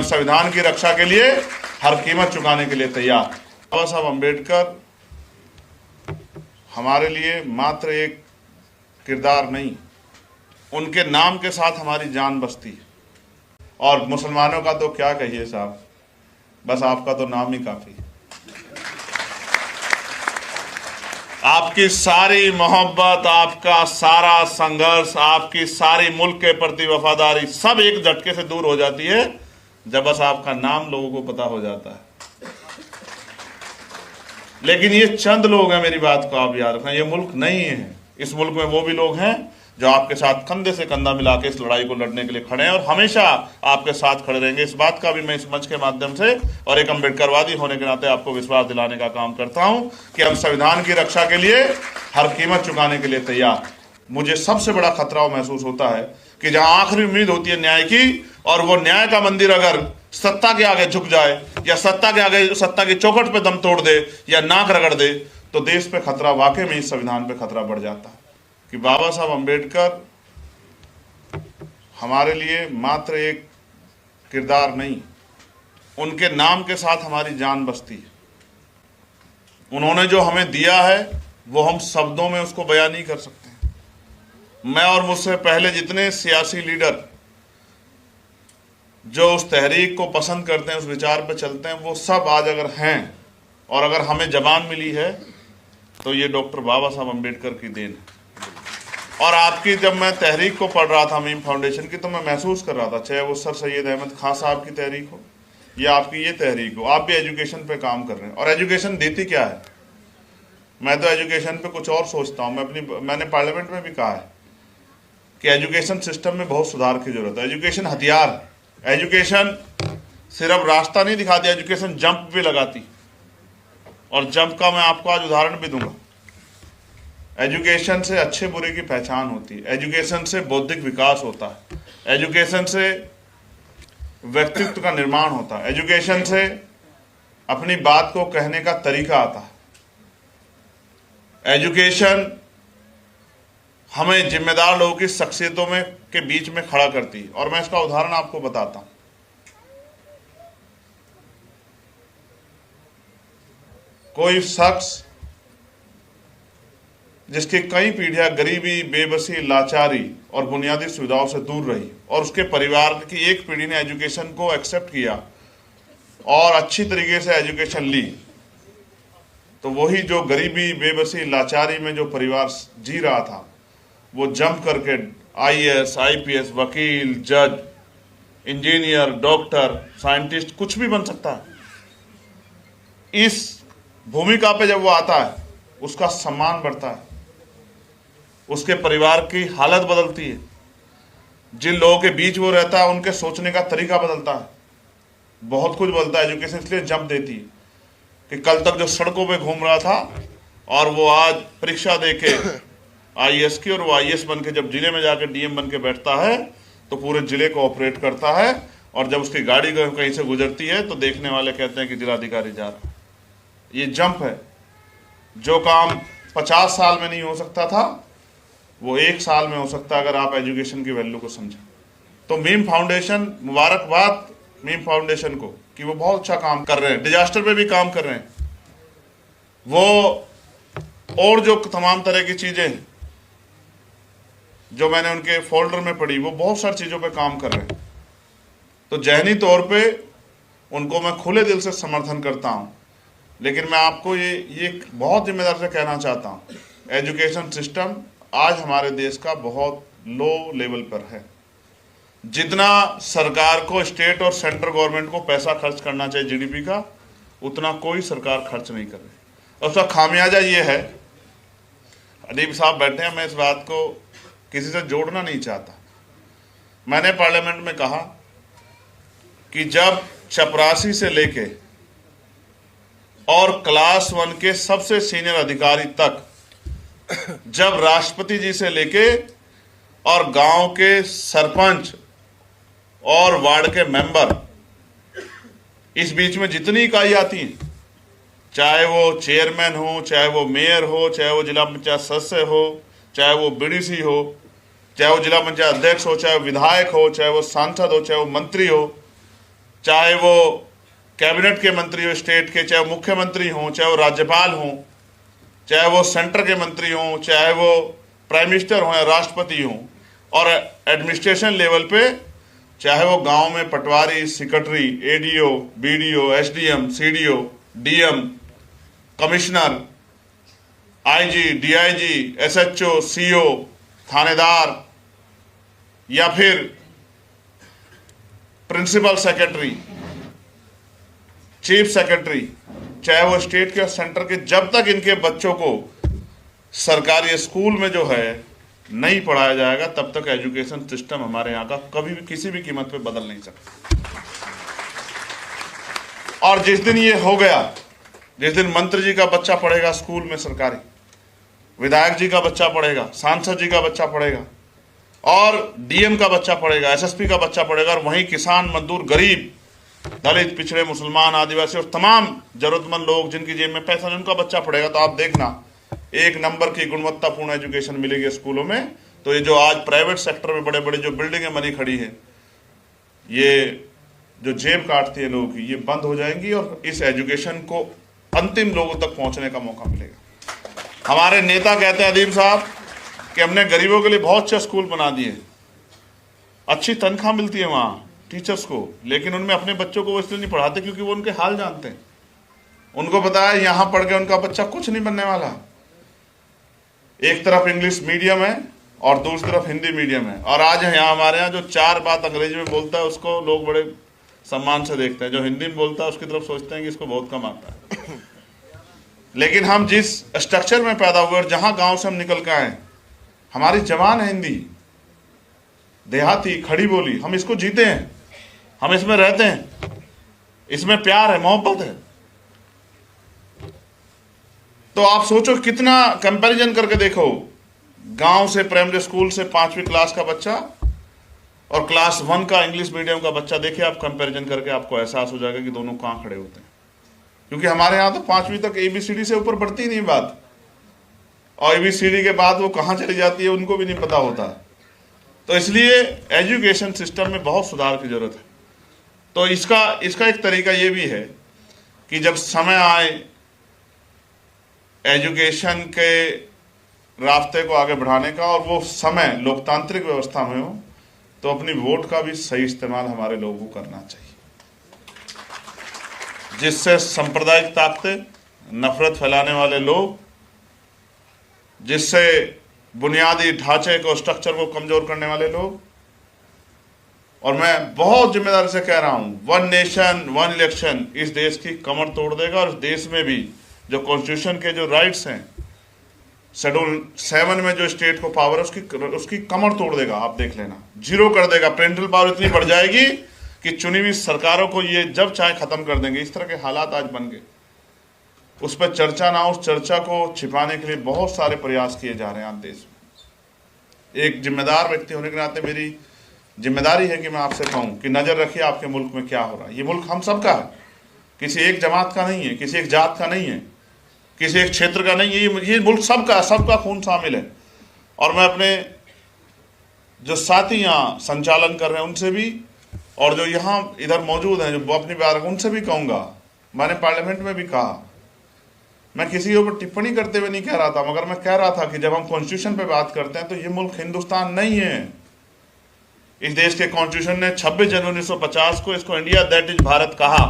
संविधान की रक्षा के लिए हर कीमत चुकाने के लिए तैयार। बाबा साहब अम्बेडकर हमारे लिए मात्र एक किरदार नहीं, उनके नाम के साथ हमारी जान बसती है। और मुसलमानों का तो क्या कहिए साहब, बस आपका तो नाम ही काफी है। आपकी सारी मोहब्बत, आपका सारा संघर्ष, आपकी सारी मुल्क के प्रति वफादारी सब एक झटके से दूर हो जाती है जब बस आपका नाम लोगों को पता हो जाता है। लेकिन ये चंद लोग हैं, मेरी बात को आप याद रखना, ये मुल्क नहीं है। इस मुल्क में वो भी लोग हैं जो आपके साथ कंधे से कंधा मिला के इस लड़ाई को लड़ने के लिए खड़े हैं और हमेशा आपके साथ खड़े रहेंगे। इस बात का भी मैं इस मंच के माध्यम से और एक अम्बेडकरवादी होने के नाते आपको विश्वास दिलाने का काम करता हूं कि हम संविधान की रक्षा के लिए हर कीमत चुकाने के लिए तैयार। मुझे सबसे बड़ा खतरा महसूस होता है कि जहां आखिरी उम्मीद होती है न्याय की, और वो न्याय का मंदिर अगर सत्ता के आगे झुक जाए या सत्ता के आगे सत्ता की चौखट पे दम तोड़ दे या नाक रगड़ दे, तो देश पे खतरा, वाकई में इस संविधान पे खतरा बढ़ जाता है। कि बाबा साहब अम्बेडकर हमारे लिए मात्र एक किरदार नहीं, उनके नाम के साथ हमारी जान बसती है। उन्होंने जो हमें दिया है वो हम शब्दों में उसको बयान नहीं कर सकते। मैं और मुझसे पहले जितने सियासी लीडर जो उस तहरीक को पसंद करते हैं, उस विचार पे चलते हैं, वो सब आज अगर हैं और अगर हमें जबान मिली है तो ये डॉक्टर बाबा साहब अम्बेडकर की देन है। और आपकी, जब मैं तहरीक को पढ़ रहा था मीम फाउंडेशन की, तो मैं महसूस कर रहा था, चाहे वो सर सैयद अहमद खान साहब की तहरीक हो या आपकी ये तहरीक हो, आप भी एजुकेशन पे काम कर रहे हैं। और एजुकेशन देती क्या है? मैं तो एजुकेशन पे कुछ और सोचता हूँ। मैंने पार्लियामेंट में भी कहा है कि एजुकेशन सिस्टम में बहुत सुधार की जरूरत है। एजुकेशन हथियार है। एजुकेशन सिर्फ रास्ता नहीं दिखाती, एजुकेशन जंप भी लगाती। और जंप का मैं आपको आज उदाहरण भी दूंगा। एजुकेशन से अच्छे बुरे की पहचान होती है, एजुकेशन से बौद्धिक विकास होता है, एजुकेशन से व्यक्तित्व का निर्माण होता है, एजुकेशन से अपनी बात को कहने का तरीका आता है। एजुकेशन हमें जिम्मेदार लोगों की शख्सियतों में के बीच में खड़ा करती है। और मैं इसका उदाहरण आपको बताता हूं। कोई शख्स जिसकी कई पीढ़ियां गरीबी, बेबसी, लाचारी और बुनियादी सुविधाओं से दूर रही, और उसके परिवार की एक पीढ़ी ने एजुकेशन को एक्सेप्ट किया और अच्छी तरीके से एजुकेशन ली, तो वही जो गरीबी, बेबसी, लाचारी में जो परिवार जी रहा था, वो जंप करके IAS, IPS, वकील, जज, इंजीनियर, डॉक्टर, साइंटिस्ट, कुछ भी बन सकता है। इस भूमिका पे जब वो आता है, उसका सम्मान बढ़ता है, उसके परिवार की हालत बदलती है, जिन लोगों के बीच वो रहता है उनके सोचने का तरीका बदलता है, बहुत कुछ बदलता है। एजुकेशन इसलिए जंप देती है कि कल तक जो सड़कों पे घूम रहा था और वो आज परीक्षा देके IAS की, और वो IAS बन के जब जिले में जाकर DM बन के बैठता है तो पूरे जिले को ऑपरेट करता है। और जब उसकी गाड़ी कहीं से गुजरती है तो देखने वाले कहते हैं कि जिलाधिकारी जा रहा है। ये जंप है। जो काम 50 साल में नहीं हो सकता था, वो 1 साल में हो सकता है अगर आप एजुकेशन की वैल्यू को समझें। तो मीम फाउंडेशन, मुबारकबाद मीम फाउंडेशन को कि वो बहुत अच्छा काम कर रहे हैं, डिजास्टर पे भी काम कर रहे हैं वो, और जो तमाम तरह की चीजें जो मैंने उनके फोल्डर में पढ़ी, वो बहुत सारी चीजों पे काम कर रहे हैं। तो ज़हनी तौर पे उनको मैं खुले दिल से समर्थन करता हूं। लेकिन मैं आपको ये बहुत जिम्मेदारी से कहना चाहता हूं, एजुकेशन सिस्टम आज हमारे देश का बहुत लो लेवल पर है। जितना सरकार को, स्टेट और सेंट्रल गवर्नमेंट को पैसा खर्च करना चाहिए GDP का, उतना कोई सरकार खर्च नहीं कर रही। और उसका खामियाजा ये है, अदीब साहब बैठे हैं, मैं इस बात को किसी से जोड़ना नहीं चाहता। मैंने पार्लियामेंट में कहा कि जब चपरासी से लेके और क्लास 1 के सबसे सीनियर अधिकारी तक, जब राष्ट्रपति जी से लेके और गांव के सरपंच और वार्ड के मेंबर, इस बीच में जितनी इकाई आती हैं, चाहे वो चेयरमैन हो, चाहे वो मेयर हो, चाहे वो जिला पंचायत सदस्य हो, चाहे वो BDC हो, चाहे वो जिला पंचायत अध्यक्ष हो, चाहे वो विधायक हो, चाहे वो सांसद हो, चाहे वो मंत्री हो, चाहे वो कैबिनेट के मंत्री हो स्टेट के, चाहे वो मुख्यमंत्री हों, चाहे वो राज्यपाल हों, चाहे वो सेंटर के मंत्री हों, चाहे वो प्राइम मिनिस्टर हों या राष्ट्रपति हों, और एडमिनिस्ट्रेशन लेवल पे चाहे वो गांव में पटवारी, secretary, ADO, BDO, SDM, CDO, DM, commissioner, IG, DIG, SHO, CO, थानेदार या फिर प्रिंसिपल सेक्रेटरी, चीफ सेक्रेटरी, चाहे वो स्टेट के और सेंटर के, जब तक इनके बच्चों को सरकारी स्कूल में जो है नहीं पढ़ाया जाएगा तब तक एजुकेशन सिस्टम हमारे यहाँ का कभी भी किसी भी कीमत पे बदल नहीं सकता। और जिस दिन ये हो गया, जिस दिन मंत्री जी का बच्चा पढ़ेगा स्कूल में सरकारी, विधायक जी का बच्चा पढ़ेगा, सांसद जी का बच्चा पढ़ेगा, और डीएम का बच्चा पढ़ेगा, एसएसपी का बच्चा पढ़ेगा, और वहीं किसान, मजदूर, गरीब, दलित, पिछड़े, मुसलमान, आदिवासी और तमाम जरूरतमंद लोग जिनकी जेब में पैसा नहीं, उनका बच्चा पढ़ेगा, तो आप देखना एक नंबर की गुणवत्तापूर्ण एजुकेशन मिलेगी स्कूलों में। तो ये जो आज प्राइवेट सेक्टर में बड़े बड़े जो बिल्डिंगें बनी खड़ी है, ये जो जेब काटती है लोगों की, ये बंद हो जाएंगी और इस एजुकेशन को अंतिम लोगों तक पहुंचने का मौका मिलेगा। हमारे नेता कहते हैं अदीब साहब कि हमने गरीबों के लिए बहुत अच्छे स्कूल बना दिए, अच्छी तनख्वाह मिलती है वहाँ टीचर्स को, लेकिन उनमें अपने बच्चों को वो इसलिए नहीं पढ़ाते क्योंकि वो उनके हाल जानते हैं। उनको पता है यहाँ पढ़ के उनका बच्चा कुछ नहीं बनने वाला। एक तरफ इंग्लिश मीडियम है और दूसरी तरफ हिंदी मीडियम है, और आज यहाँ हमारे यहाँ जो 4 बात अंग्रेजी में बोलता है उसको लोग बड़े सम्मान से देखते हैं, जो हिंदी में बोलता है उसकी तरफ सोचते हैं कि इसको बहुत कम आता है। लेकिन हम जिस स्ट्रक्चर में पैदा हुए और जहाँ गाँव से हम निकल के आए, हमारी जबान है हिंदी, देहाती खड़ी बोली, हम इसको जीते हैं, हम इसमें रहते हैं, इसमें प्यार है, मोहब्बत है। तो आप सोचो कितना कंपैरिजन करके देखो, गांव से प्राइमरी स्कूल से 5वीं क्लास का बच्चा और क्लास 1 का इंग्लिश मीडियम का बच्चा, देखिए आप कंपैरिजन करके आपको एहसास हो जाएगा कि दोनों कहाँ खड़े होते हैं। क्योंकि हमारे यहाँ तो 5वीं तक ABCD से ऊपर बढ़ती नहीं बात, और ABCD के बाद वो कहाँ चली जाती है उनको भी नहीं पता होता। तो इसलिए एजुकेशन सिस्टम में बहुत सुधार की जरूरत है। तो इसका एक तरीका ये भी है कि जब समय आए एजुकेशन के रास्ते को आगे बढ़ाने का, और वो समय लोकतांत्रिक व्यवस्था में हो, तो अपनी वोट का भी सही इस्तेमाल हमारे लोगों को करना चाहिए, जिससे सांप्रदायिक ताकतें, नफरत फैलाने वाले लोग, जिससे बुनियादी ढांचे को, स्ट्रक्चर को कमजोर करने वाले लोग, और मैं बहुत जिम्मेदारी से कह रहा हूं, 1 नेशन 1 इलेक्शन इस देश की कमर तोड़ देगा, और इस देश में भी जो कॉन्स्टिट्यूशन के जो राइट्स हैं, शेड्यूल 7 में जो स्टेट को पावर है उसकी कमर तोड़ देगा। आप देख लेना, जीरो कर देगा। पेरेंटल पावर इतनी बढ़ जाएगी कि चुनी हुई सरकारों को ये जब चाहे खत्म कर देंगे। इस तरह के हालात आज बन गए। उस पर चर्चा ना, उस चर्चा को छिपाने के लिए बहुत सारे प्रयास किए जा रहे हैं आज देश में। एक जिम्मेदार व्यक्ति होने के नाते मेरी जिम्मेदारी है कि मैं आपसे कहूं कि नजर रखिए आपके मुल्क में क्या हो रहा है। ये मुल्क हम सबका है, किसी एक जमात का नहीं है, किसी एक जात का नहीं है, किसी एक क्षेत्र का नहीं है। ये मुल्क सबका खून शामिल है। और मैं अपने जो साथी यहाँ संचालन कर रहे हैं उनसे भी, और जो यहाँ इधर मौजूद हैं जो अपनी बात उनसे भी कहूँगा, मैंने पार्लियामेंट में भी कहा, मैं किसी के ऊपर टिप्पणी करते हुए नहीं कह रहा था, मगर मैं कह रहा था कि जब हम कॉन्स्टिट्यूशन पे बात करते हैं तो ये मुल्क हिंदुस्तान नहीं है। इस देश के कॉन्स्टिट्यूशन ने 26 जनवरी 1950 को इसको इंडिया दैट इज भारत कहा,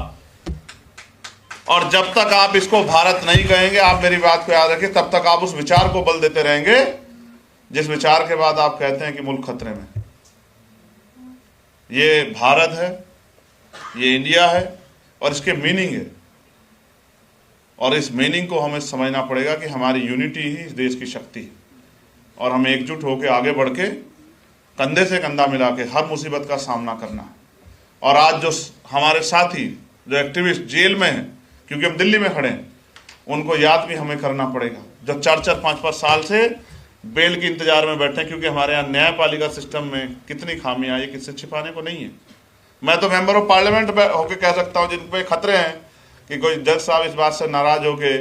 और जब तक आप इसको भारत नहीं कहेंगे, आप मेरी बात को याद रखिए, तब तक आप उस विचार को बल देते रहेंगे जिस विचार के बाद आप कहते हैं कि मुल्क खतरे में। ये भारत है, ये इंडिया है, और इसके मीनिंग है, और इस मीनिंग को हमें समझना पड़ेगा कि हमारी यूनिटी ही इस देश की शक्ति है, और हमें एकजुट होकर आगे बढ़ के कंधे से कंधा मिला के हर मुसीबत का सामना करना है। और आज जो हमारे साथी जो एक्टिविस्ट जेल में हैं, क्योंकि हम दिल्ली में खड़े हैं, उनको याद भी हमें करना पड़ेगा, जो 4-4, 5-5 साल से बेल के इंतजार में बैठे हैं, क्योंकि हमारे यहाँ न्यायपालिका सिस्टम में कितनी खामियां आई, किससे छिपाने को नहीं है। मैं तो मेंबर ऑफ पार्लियामेंट होकर कह सकता हूँ, जिन पे खतरे हैं कि कोई जज साहब इस बात से नाराज होके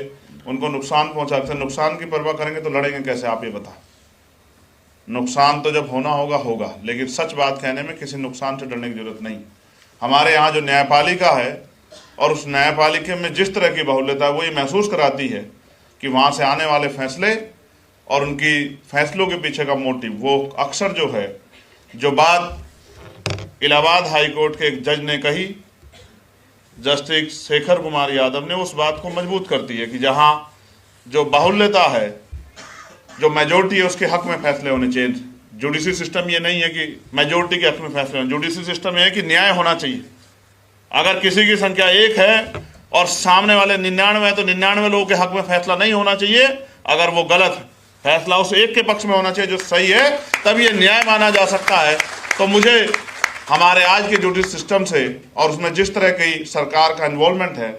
उनको नुकसान पहुंचा, नुकसान की परवाह करेंगे तो लड़ेंगे कैसे, आप ये बता। नुकसान तो जब होना होगा, लेकिन सच बात कहने में किसी नुकसान से डरने की जरूरत नहीं। हमारे यहाँ जो न्यायपालिका है और उस न्यायपालिका में जिस तरह की बाहुल्यता है वो ये महसूस कराती है कि वहाँ से आने वाले फैसले और उनकी फैसलों के पीछे का मोटिव, वो अक्सर जो है, जो बात इलाहाबाद हाई कोर्ट के एक जज ने कही, जस्टिस शेखर कुमार यादव ने, उस बात को मजबूत करती है कि जहाँ जो बाहुल्यता है, जो मेजोरिटी है, उसके हक में फैसले होने चाहिए। जुडिशरी सिस्टम ये नहीं है कि मेजोरिटी के हक में फैसले होने, जुडिशरी सिस्टम ये है कि न्याय होना चाहिए। अगर किसी की संख्या 1 है और सामने वाले 99 है तो 99 लोगों के हक में फैसला नहीं होना चाहिए। अगर वो गलत है, फैसला उस एक के पक्ष में होना चाहिए जो सही है, तब ये न्याय माना जा सकता है। तो मुझे हमारे आज के जुडिशरी सिस्टम से और उसमें जिस तरह की सरकार का इन्वॉल्वमेंट है,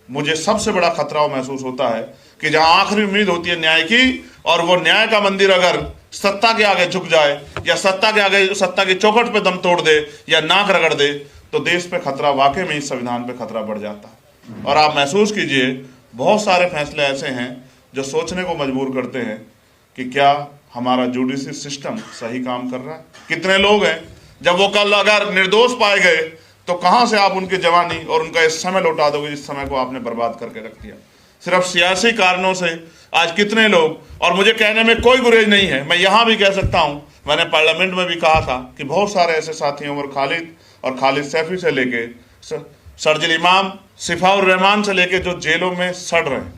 मुझे सबसे बड़ा खतरा महसूस होता है कि जहां आखिरी उम्मीद होती है न्याय की, और वो न्याय का मंदिर अगर सत्ता के आगे झुक जाए या सत्ता के आगे, सत्ता की चौखट पे दम तोड़ दे या नाक रगड़ दे, तो देश पे खतरा, वाकई में इस संविधान पे खतरा बढ़ जाता है। और आप महसूस कीजिए, बहुत सारे फैसले ऐसे हैं जो सोचने को मजबूर करते हैं कि क्या हमारा जुडिशरी सिस्टम सही काम कर रहा है। कितने लोग हैं, जब वो कल अगर निर्दोष पाए गए तो कहां से आप उनकी जवानी और उनका इस समय लौटा दोगे जिस समय को आपने बर्बाद करके रख दिया। सिर्फ सियासी कारणों से आज कितने लोग, और मुझे कहने में कोई गुरेज नहीं है, मैं यहां भी कह सकता हूं, मैंने पार्लियामेंट में भी कहा था कि बहुत सारे ऐसे साथी उमर खालिद और खालिद सैफी से लेके शर्जिल इमाम, सिफाउर रहमान से लेके जो जेलों में सड़ रहे हैं,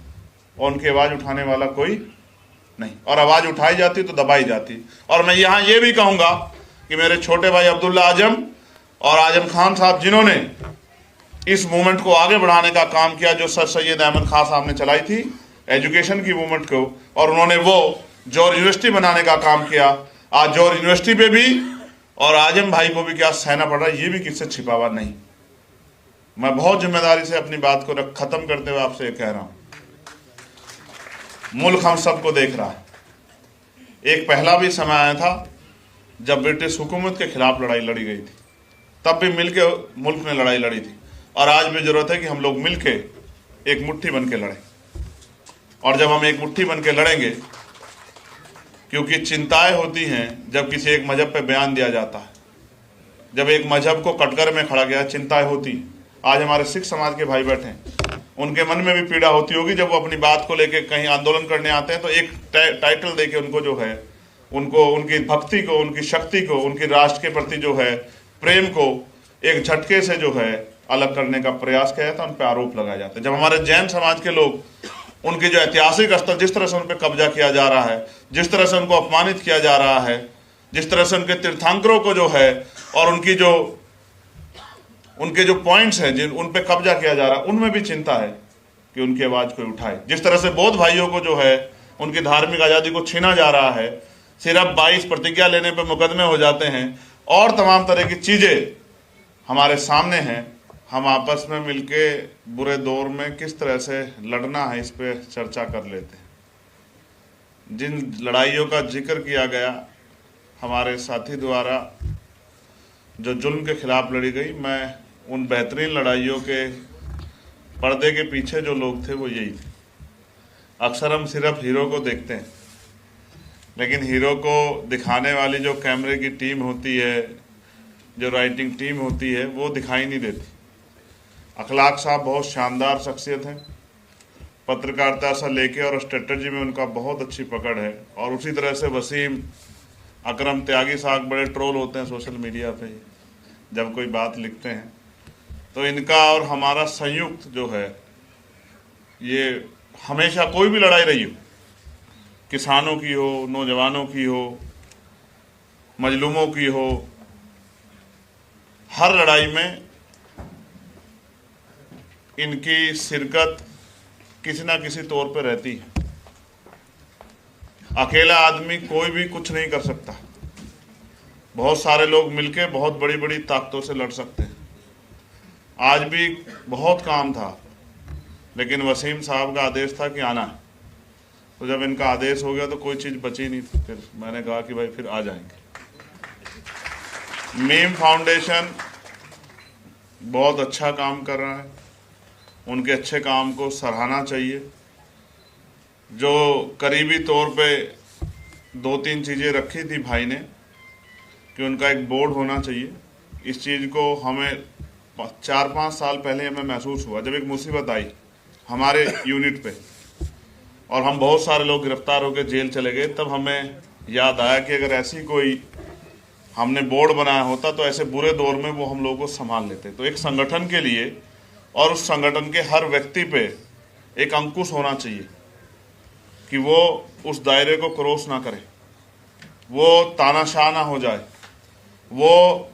और उनकी आवाज उठाने वाला कोई नहीं, और आवाज उठाई जाती तो दबाई जाती। और मैं यहां ये भी कहूंगा कि मेरे छोटे भाई अब्दुल्ला आजम और आजम खान साहब, जिन्होंने इस मूवमेंट को आगे बढ़ाने का काम किया, जो सर सैयद अहमद खान साहब ने चलाई थी एजुकेशन की मूवमेंट को, और उन्होंने वो जौहर यूनिवर्सिटी बनाने का काम किया। आज जौहर यूनिवर्सिटी पे भी और आजम भाई को भी क्या सहना पड़ रहा है, ये भी किससे छिपा हुआ नहीं। मैं बहुत जिम्मेदारी से अपनी बात को खत्म करते हुए आपसे कह रहा हूं, मुल्क हम सबको देख रहा है। एक पहला भी समय आया था जब ब्रिटिश हुकूमत के खिलाफ लड़ाई लड़ी गई थी, तब भी मिलके मुल्क ने लड़ाई लड़ी थी, और आज भी जरूरत है कि हम लोग मिलके एक मुट्ठी बन के लड़ें। और जब हम एक मुट्ठी बन के लड़ेंगे, क्योंकि चिंताएं होती हैं जब किसी एक मजहब पे बयान दिया जाता है, जब एक मजहब को कटघरे में खड़ा गया, चिंताएं होती। आज हमारे सिख समाज के भाई बैठे हैं, उनके मन में भी पीड़ा होती होगी जब वो अपनी बात को लेके कहीं आंदोलन करने आते हैं तो एक टाइटल देके उनको जो है, उनको उनकी भक्ति को, उनकी शक्ति को, उनकी राष्ट्र के प्रति जो है प्रेम को एक झटके से जो है अलग करने का प्रयास किया जाता है, उन पर आरोप लगाया जाता है। जब हमारे जैन समाज के लोग, उनके जो ऐतिहासिक स्थल, जिस तरह से उन पर कब्जा किया जा रहा है, जिस तरह से उनको अपमानित किया जा रहा है, जिस तरह से उनके तीर्थंकरों को जो है और उनके जो पॉइंट्स हैं जिन उन पे कब्जा किया जा रहा है, उनमें भी चिंता है कि उनकी आवाज कोई उठाए। जिस तरह से बौद्ध भाइयों को जो है उनकी धार्मिक आज़ादी को छीना जा रहा है, सिर्फ 22 प्रतिज्ञा लेने पर मुकदमे हो जाते हैं, और तमाम तरह की चीज़ें हमारे सामने हैं। हम आपस में मिलके बुरे दौर में किस तरह से लड़ना है, इस पे चर्चा कर लेते हैं। जिन लड़ाइयों का जिक्र किया गया हमारे साथी द्वारा, जो जुल्म के खिलाफ लड़ी गई, मैं उन बेहतरीन लड़ाइयों के पर्दे के पीछे जो लोग थे वो यही थे। अक्सर हम सिर्फ हीरो को देखते हैं, लेकिन हीरो को दिखाने वाली जो कैमरे की टीम होती है, जो राइटिंग टीम होती है, वो दिखाई नहीं देती। अखलाक साहब बहुत शानदार शख्सियत हैं, पत्रकारिता से लेके और स्ट्रेटजी में उनका बहुत अच्छी पकड़ है। और उसी तरह से वसीम अकरम त्यागी साहब बड़े ट्रोल होते हैं सोशल मीडिया पे जब कोई बात लिखते हैं, तो इनका और हमारा संयुक्त जो है, ये हमेशा कोई भी लड़ाई रही हो, किसानों की हो, नौजवानों की हो, मजलूमों की हो, हर लड़ाई में इनकी शिरकत किसी ना किसी तौर पे रहती है। अकेला आदमी कोई भी कुछ नहीं कर सकता, बहुत सारे लोग मिलके बहुत बड़ी बड़ी ताकतों से लड़ सकते हैं। आज भी बहुत काम था, लेकिन वसीम साहब का आदेश था कि आना है, तो जब इनका आदेश हो गया तो कोई चीज़ बची नहीं थी। फिर मैंने कहा कि भाई फिर आ जाएंगे। मीम फाउंडेशन बहुत अच्छा काम कर रहा है, उनके अच्छे काम को सराहना चाहिए। जो करीबी तौर पे 2-3 चीज़ें रखी थी भाई ने कि उनका एक बोर्ड होना चाहिए, इस चीज़ को हमें 4-5 साल पहले हमें महसूस हुआ जब एक मुसीबत आई हमारे यूनिट पे और हम बहुत सारे लोग गिरफ्तार होकर जेल चले गए। तब हमें याद आया कि अगर ऐसी कोई हमने बोर्ड बनाया होता तो ऐसे बुरे दौर में वो हम लोगों को संभाल लेते। तो एक संगठन के लिए और उस संगठन के हर व्यक्ति पे एक अंकुश होना चाहिए कि वो उस दायरे को क्रॉस ना करे, वो तानाशाह ना हो जाए, वो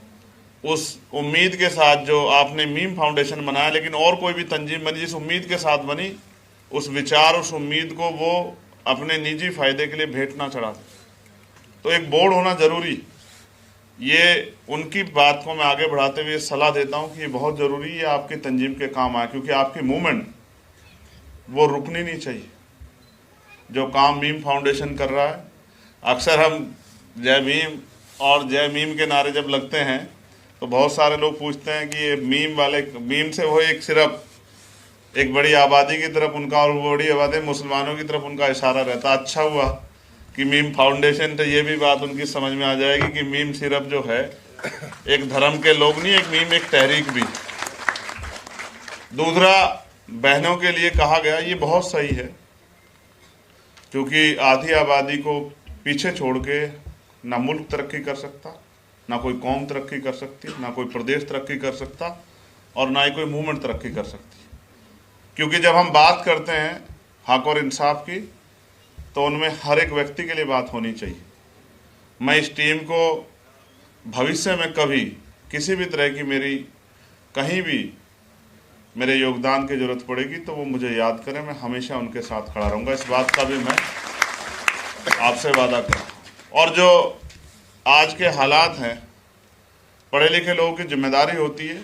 उस उम्मीद के साथ जो आपने मीम फाउंडेशन बनाया लेकिन और कोई भी तंजीम बनी जिस उम्मीद के साथ बनी, उस विचार उस उम्मीद को वो अपने निजी फायदे के लिए भेंट ना चढ़ा। तो एक बोर्ड होना जरूरी, ये उनकी बात को मैं आगे बढ़ाते हुए सलाह देता हूं कि ये बहुत ज़रूरी है, आपकी तंजीम के काम आए, क्योंकि आपकी मूवमेंट वो रुकनी नहीं चाहिए। जो काम मीम फाउंडेशन कर रहा है, अक्सर हम जय भीम और जय मीम के नारे जब लगते हैं तो बहुत सारे लोग पूछते हैं कि ये मीम वाले, मीम से वो एक सिर्फ एक बड़ी आबादी की तरफ उनका और वो बड़ी आबादी मुसलमानों की तरफ उनका इशारा रहता। अच्छा हुआ कि मीम फाउंडेशन, तो ये भी बात उनकी समझ में आ जाएगी कि मीम सिर्फ जो है एक धर्म के लोग नहीं, एक मीम एक तहरीक भी। दूसरा, बहनों के लिए कहा गया ये बहुत सही है, क्योंकि आधी आबादी को पीछे छोड़ के ना मुल्क तरक्की कर सकता, ना कोई कौम तरक्की कर सकती, ना कोई प्रदेश तरक्की कर सकता और ना ही कोई मूवमेंट तरक्की कर सकती। क्योंकि जब हम बात करते हैं हक और इंसाफ की तो उनमें हर एक व्यक्ति के लिए बात होनी चाहिए। मैं इस टीम को भविष्य में कभी किसी भी तरह की मेरी कहीं भी मेरे योगदान की जरूरत पड़ेगी तो वो मुझे याद करें, मैं हमेशा उनके साथ खड़ा रहूँगा। इस बात का भी मैं आपसे वादा करता हूँ। और जो आज के हालात हैं, पढ़े लिखे लोगों की जिम्मेदारी होती है